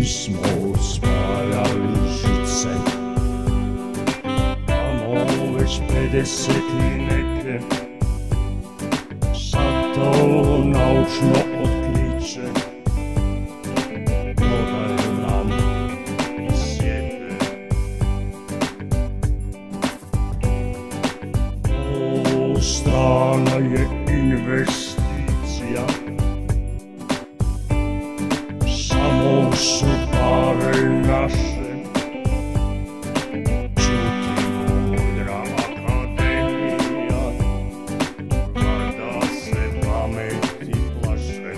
smo spajali žice, tamo već 50 i neke, sad to naučno otkriće dodaju nam i sjete. O, strana je investicija, samo su pare naše. Čuti mudra akademija, valjda se pameti plaše.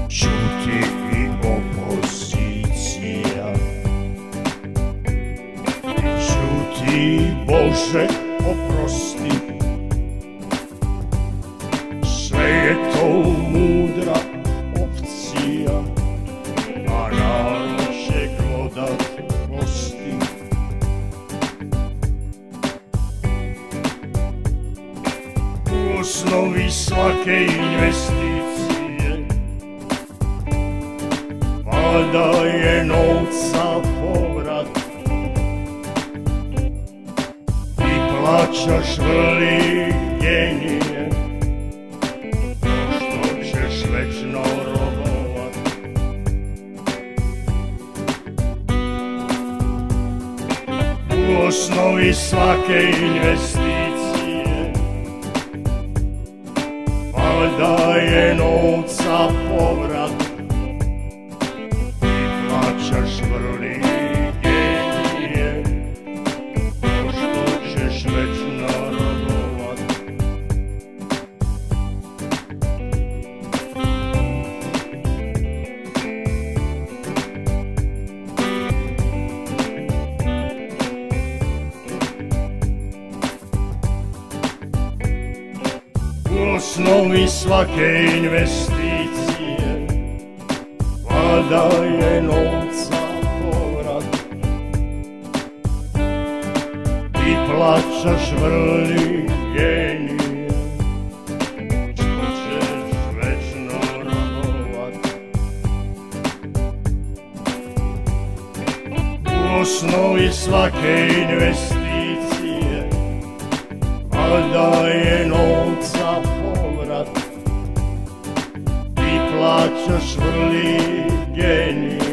Čuti i opozicija, čuti, Bože, oprosti, sve je to mudra opcija, a narod će glodat kosti. U osnovi svake investicije valjda je novca povrat, i plaćaš vrli genije, što ćeš večno robovat. U osnovi svake investicije valjda je novca povrat, plaćaš vrli genije, što ćeš večno robovat. U osnovi svake investicije valjda je novca povrat, i plaćaš vrli genije, što ćeš večno robovat. U osnovi svake investicije valjda je novca povrat, i plaćaš vrli genije.